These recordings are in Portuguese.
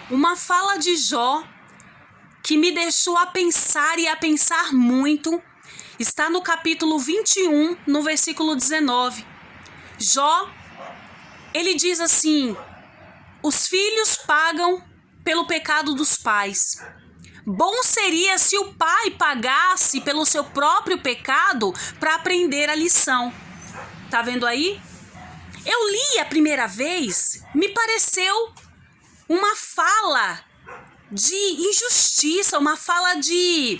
uma fala de Jó que me deixou a pensar e a pensar muito. Está no capítulo 21, no versículo 19. Jó, ele diz assim: os filhos pagam pelo pecado dos pais. Bom seria se o pai pagasse pelo seu próprio pecado para aprender a lição. Tá vendo aí? Eu li a primeira vez, me pareceu uma fala de injustiça, uma fala de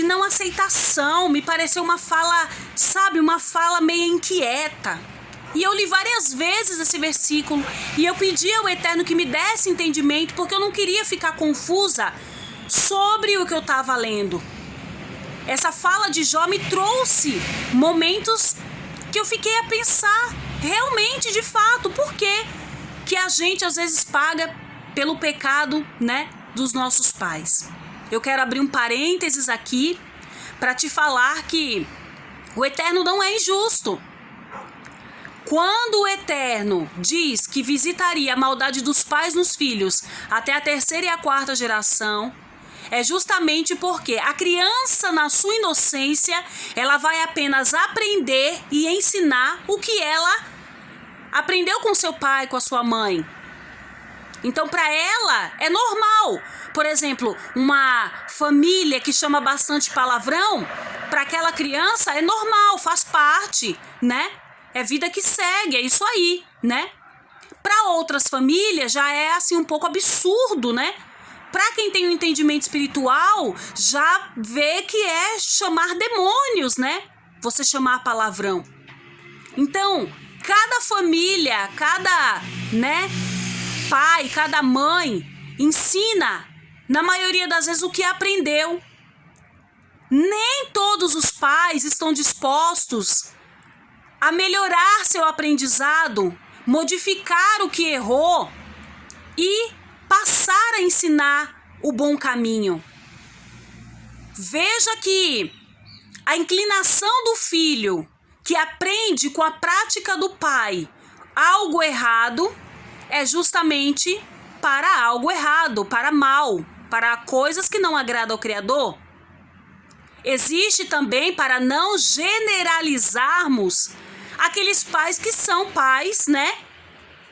não aceitação, me pareceu uma fala, sabe, uma fala meio inquieta. E eu li várias vezes esse versículo e eu pedi ao Eterno que me desse entendimento, porque eu não queria ficar confusa sobre o que eu estava lendo. Essa fala de Jó me trouxe momentos que eu fiquei a pensar, realmente, de fato, por que a gente às vezes paga pelo pecado, né, dos nossos pais. Eu quero abrir um parênteses aqui para te falar que o Eterno não é injusto. Quando o Eterno diz que visitaria a maldade dos pais nos filhos até a 3ª e a 4ª geração, é justamente porque a criança, na sua inocência, ela vai apenas aprender e ensinar o que ela aprendeu com seu pai, com a sua mãe. Então, para ela, é normal. Por exemplo, uma família que chama bastante palavrão, para aquela criança é normal, faz parte, né? É vida que segue, é isso aí, né? Para outras famílias já é assim um pouco absurdo, né? Para quem tem um entendimento espiritual, já vê que é chamar demônios, né? Você chamar palavrão. Então, cada família, cada, né, pai, cada mãe ensina, na maioria das vezes, o que aprendeu. Nem todos os pais estão dispostos a melhorar seu aprendizado, modificar o que errou e passar a ensinar o bom caminho. Veja que a inclinação do filho que aprende com a prática do pai algo errado é justamente para algo errado, para mal, para coisas que não agradam ao Criador. Existe também, para não generalizarmos, aqueles pais que são pais, né,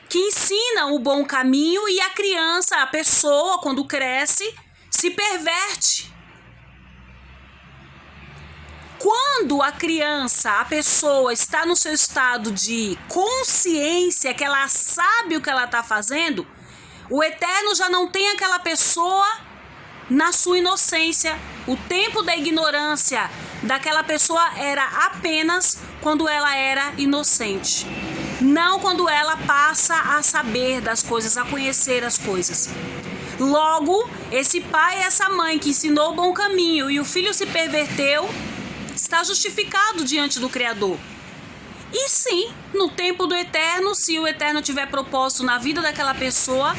que ensinam o bom caminho e a criança, a pessoa, quando cresce, se perverte. Quando a criança, a pessoa está no seu estado de consciência, que ela sabe o que ela está fazendo, o Eterno já não tem aquela pessoa na sua inocência. O tempo da ignorância daquela pessoa era apenas quando ela era inocente. Não quando ela passa a saber das coisas, a conhecer as coisas. Logo, esse pai e essa mãe que ensinou o bom caminho e o filho se perverteu, está justificado diante do Criador. E sim, no tempo do Eterno, se o Eterno tiver propósito na vida daquela pessoa,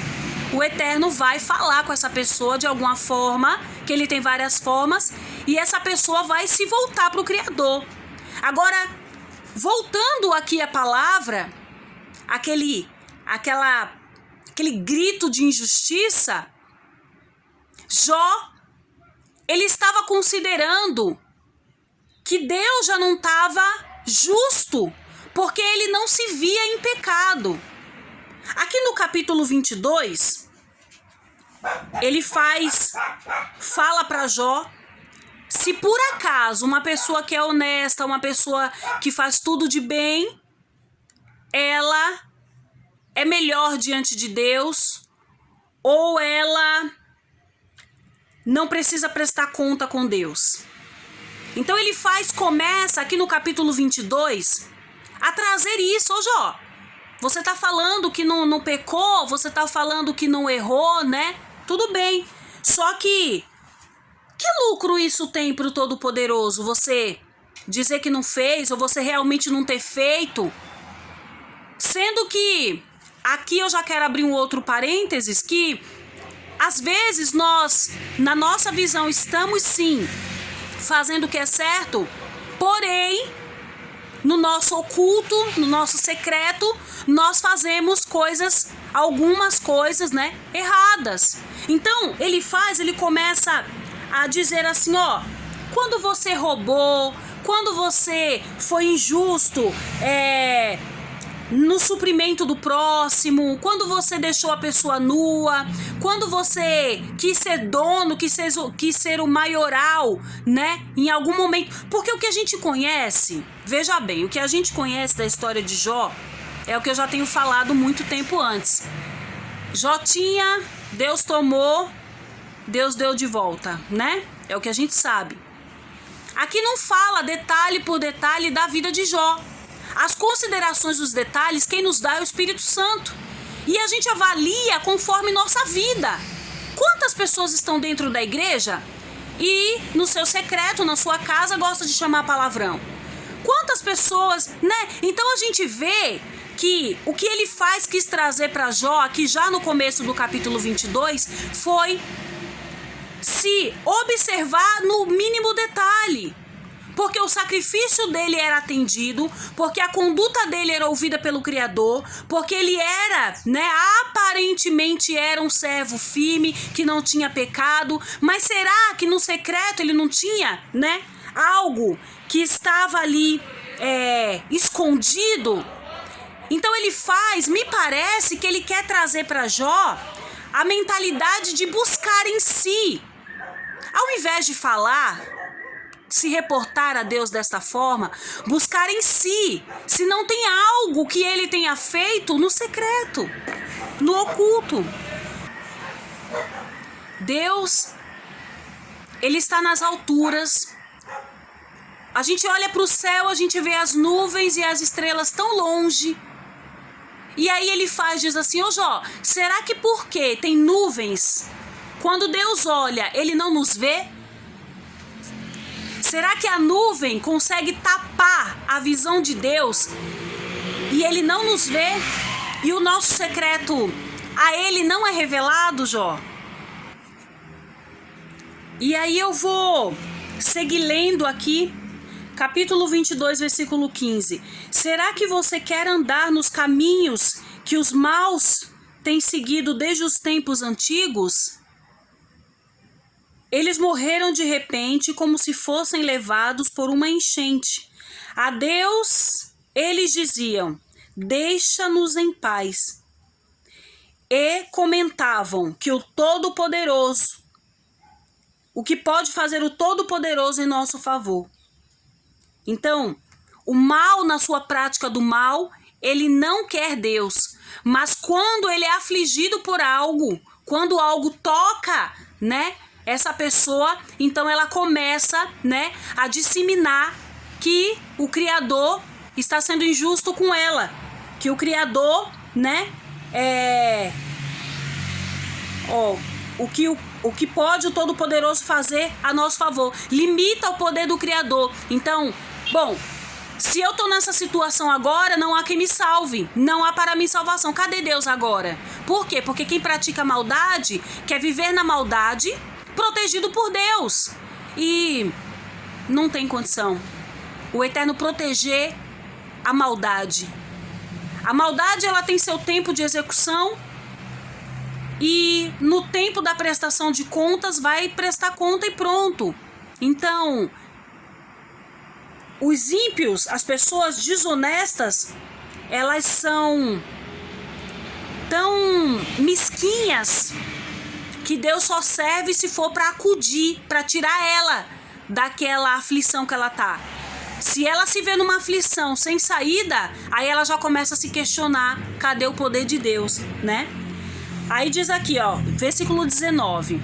o Eterno vai falar com essa pessoa de alguma forma, que ele tem várias formas, e essa pessoa vai se voltar para o Criador. Agora, voltando aqui à palavra, aquele grito de injustiça, Jó, ele estava considerando que Deus já não estava justo, porque ele não se via em pecado. Aqui no capítulo 22, ele fala para Jó, se por acaso uma pessoa que é honesta, uma pessoa que faz tudo de bem, ela é melhor diante de Deus, ou ela não precisa prestar conta com Deus. Então ele começa aqui no capítulo 22 a trazer isso. Ô Jó, você tá falando que não pecou, você tá falando que não errou, né? Tudo bem, só que lucro isso tem pro Todo-Poderoso? Você dizer que não fez, ou você realmente não ter feito? Sendo que, aqui eu já quero abrir um outro parênteses, que às vezes nós, na nossa visão, estamos sim fazendo o que é certo, porém, no nosso oculto, no nosso secreto, nós fazemos coisas algumas coisas, né, erradas. Então, ele começa a dizer assim, ó, quando você roubou, quando você foi injusto, no suprimento do próximo, quando você deixou a pessoa nua, quando você quis ser dono, quis ser o maioral, né, em algum momento. Porque o que a gente conhece, veja bem, o que a gente conhece da história de Jó é o que eu já tenho falado muito tempo antes. Jó tinha, Deus tomou, Deus deu de volta, né? É o que a gente sabe. Aqui não fala detalhe por detalhe da vida de Jó. As considerações dos detalhes, quem nos dá é o Espírito Santo. E a gente avalia conforme nossa vida. Quantas pessoas estão dentro da igreja e no seu secreto, na sua casa, gosta de chamar palavrão? Quantas pessoas, né? Então a gente vê que o que ele quis trazer para Jó, aqui já no começo do capítulo 22, foi se observar no mínimo detalhe. Porque o sacrifício dele era atendido, porque a conduta dele era ouvida pelo Criador, porque ele era, né, aparentemente era um servo firme, que não tinha pecado, mas será que no secreto ele não tinha, né, algo que estava ali escondido? Então me parece que ele quer trazer para Jó a mentalidade de buscar em si. Ao invés de falar, se reportar a Deus desta forma, buscar em si, se não tem algo que ele tenha feito no secreto, no oculto. Deus, ele está nas alturas. A gente olha para o céu, a gente vê as nuvens e as estrelas tão longe. E aí ele diz assim, ô Jó, será que porque tem nuvens, quando Deus olha, ele não nos vê? Será que a nuvem consegue tapar a visão de Deus e ele não nos vê? E o nosso secreto a ele não é revelado, Jó? E aí eu vou seguir lendo aqui, capítulo 22, versículo 15. Será que você quer andar nos caminhos que os maus têm seguido desde os tempos antigos? Eles morreram de repente como se fossem levados por uma enchente. A Deus eles diziam, deixa-nos em paz. E comentavam que o Todo-Poderoso, o que pode fazer o Todo-Poderoso em nosso favor. Então, o mal na sua prática do mal, ele não quer Deus. Mas quando ele é afligido por algo, quando algo toca, né, essa pessoa, então ela começa, né, a disseminar que o Criador está sendo injusto com ela, que o Criador, né, o que pode o Todo-Poderoso fazer a nosso favor, limita o poder do Criador. Então, bom, se eu tô nessa situação agora, não há quem me salve, não há para mim salvação. Cadê Deus agora? Por quê? Porque quem pratica maldade quer viver na maldade, protegido por Deus, e não tem condição o Eterno proteger a maldade. A maldade, ela tem seu tempo de execução e no tempo da prestação de contas vai prestar conta e pronto. Então, os ímpios, as pessoas desonestas, elas são tão mesquinhas que Deus só serve se for para acudir, para tirar ela daquela aflição que ela tá. Se ela se vê numa aflição sem saída, aí ela já começa a se questionar, cadê o poder de Deus, né? Aí diz aqui, ó, versículo 19.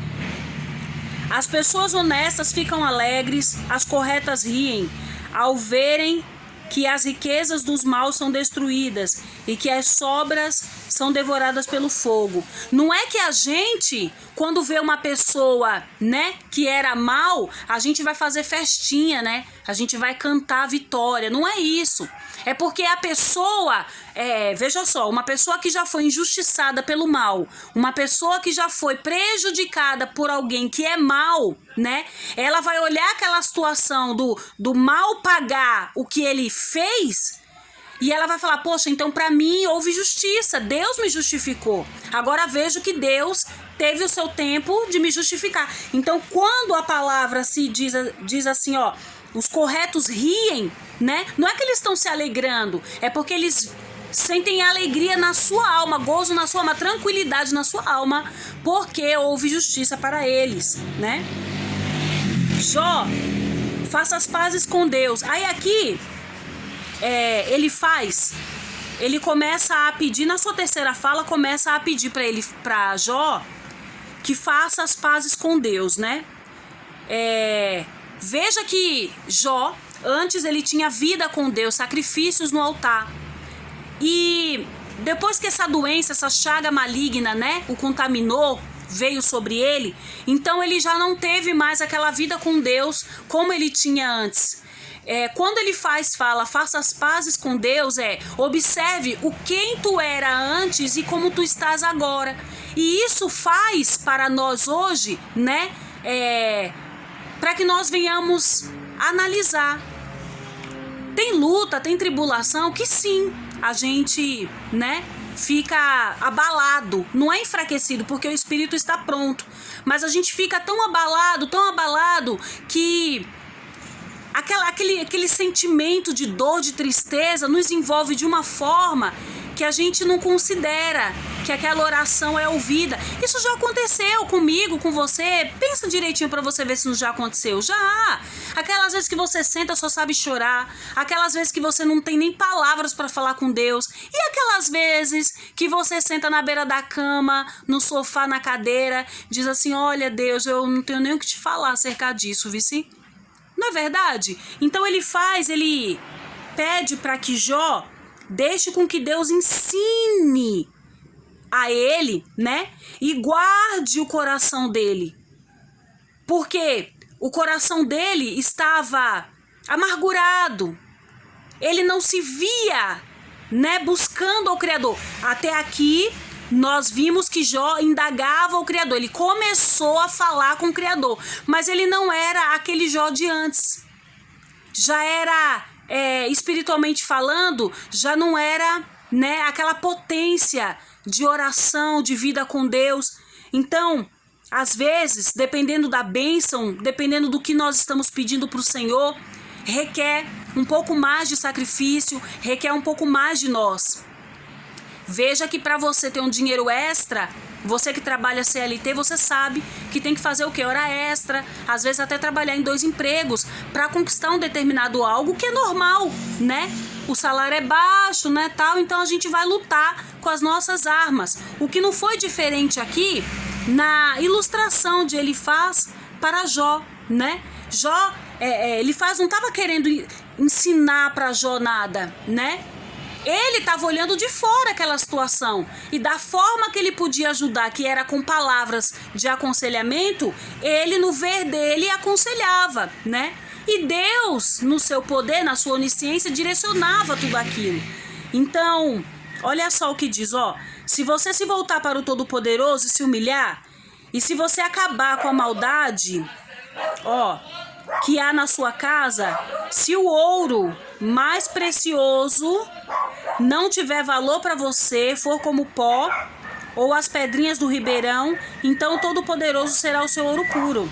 As pessoas honestas ficam alegres, as corretas riem, ao verem que as riquezas dos maus são destruídas e que as sobras são devoradas pelo fogo. Não é que a gente, quando vê uma pessoa, né, que era mal, a gente vai fazer festinha, né? A gente vai cantar vitória. Não é isso. É porque a pessoa, veja só, uma pessoa que já foi injustiçada pelo mal, uma pessoa que já foi prejudicada por alguém que é mal, né? Ela vai olhar aquela situação do mal pagar o que ele fez E ela vai falar, poxa, então para mim houve justiça, Deus me justificou. Agora vejo que Deus teve o seu tempo de me justificar. Então quando a palavra se diz assim, ó, os corretos riem, né? Não é que eles estão se alegrando, é porque eles sentem alegria na sua alma, gozo na sua alma, tranquilidade na sua alma, porque houve justiça para eles, né? Jó, faça as pazes com Deus. Aí aqui ele começa a pedir, na sua terceira fala, começa a pedir para Jó que faça as pazes com Deus, né? Veja que Jó, antes ele tinha vida com Deus, sacrifícios no altar. E depois que essa doença, essa chaga maligna, né, o contaminou, veio sobre ele, então ele já não teve mais aquela vida com Deus como ele tinha antes. Quando ele fala, faça as pazes com Deus, observe o quem tu era antes e como tu estás agora. E isso faz para nós hoje, né, para que nós venhamos analisar. Tem luta, tem tribulação que sim, a gente, né, fica abalado, não é enfraquecido, porque o espírito está pronto, mas a gente fica tão abalado que aquele sentimento de dor, de tristeza nos envolve de uma forma que a gente não considera que aquela oração é ouvida. Isso já aconteceu comigo, com você. Pensa direitinho para você ver se não já aconteceu. Já! Aquelas vezes que você senta só sabe chorar, aquelas vezes que você não tem nem palavras para falar com Deus, e aquelas vezes que você senta na beira da cama, no sofá, na cadeira, diz assim, olha Deus, eu não tenho nem o que te falar acerca disso, vice? Não é verdade? Então ele pede para que Jó deixe com que Deus ensine a ele, né? E guarde o coração dele. Porque o coração dele estava amargurado. Ele não se via, né, buscando ao Criador. Até aqui nós vimos que Jó indagava o Criador. Ele começou a falar com o Criador. Mas ele não era aquele Jó de antes. Já era, espiritualmente falando, já não era, né, aquela potência de oração, de vida com Deus. Então, às vezes, dependendo da bênção, dependendo do que nós estamos pedindo para o Senhor, requer um pouco mais de sacrifício, requer um pouco mais de nós. Veja que para você ter um dinheiro extra, você que trabalha CLT, você sabe que tem que fazer o quê? Hora extra, às vezes até trabalhar em 2 empregos para conquistar um determinado algo que é normal, né? O salário é baixo, né, tal, então a gente vai lutar com as nossas armas. O que não foi diferente aqui na ilustração de Elifaz para Jó, né? Jó, Elifaz não estava querendo ensinar para Jó nada, né? Ele estava olhando de fora aquela situação e da forma que ele podia ajudar, que era com palavras de aconselhamento, ele no ver dele aconselhava, né? E Deus, no seu poder, na sua onisciência, direcionava tudo aquilo. Então, olha só o que diz, ó. Se você se voltar para o Todo-Poderoso e se humilhar, e se você acabar com a maldade, ó, que há na sua casa, se o ouro mais precioso não tiver valor para você, for como pó ou as pedrinhas do ribeirão, então o Todo-Poderoso será o seu ouro puro.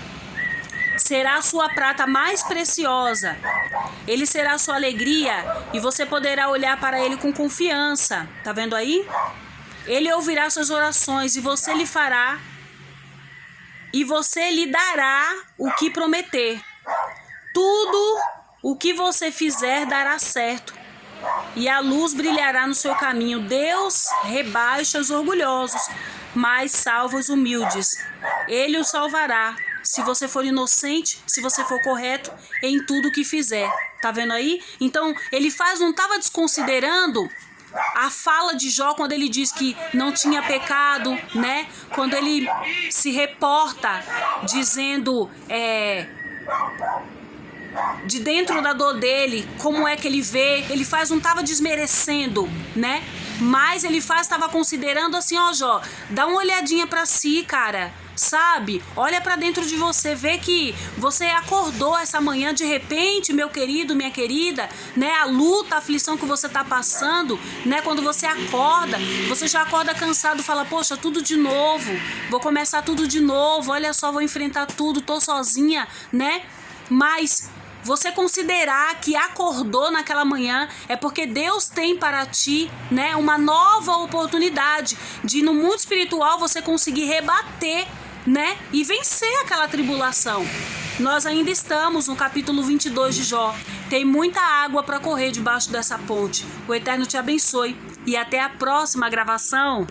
Será a sua prata mais preciosa. Ele será a sua alegria e você poderá olhar para ele com confiança. Tá vendo aí? Ele ouvirá suas orações e você lhe fará e você lhe dará o que prometer. Tudo o que você fizer dará certo e a luz brilhará no seu caminho. Deus rebaixa os orgulhosos, mas salva os humildes. Ele os salvará se você for inocente, se você for correto em tudo que fizer. Tá vendo aí? Então, Elifaz não estava desconsiderando a fala de Jó quando ele diz que não tinha pecado, né? Quando ele se reporta dizendo de dentro da dor dele, como é que ele vê. Elifaz não estava desmerecendo, né? Mas Elifaz estava considerando assim, ó Jó, dá uma olhadinha para si, cara. sabe? Olha para dentro de você, vê que você acordou essa manhã de repente, meu querido, minha querida, né? A luta, a aflição que você tá passando, né? Quando você acorda, você já acorda cansado, fala, poxa, tudo de novo, vou começar tudo de novo, olha só, vou enfrentar tudo, tô sozinha, né? Mas você considerar que acordou naquela manhã é porque Deus tem para ti, né, uma nova oportunidade de no mundo espiritual você conseguir rebater, né, e vencer aquela tribulação. Nós ainda estamos no capítulo 22 de Jó. Tem muita água para correr debaixo dessa ponte. O Eterno te abençoe e até a próxima gravação.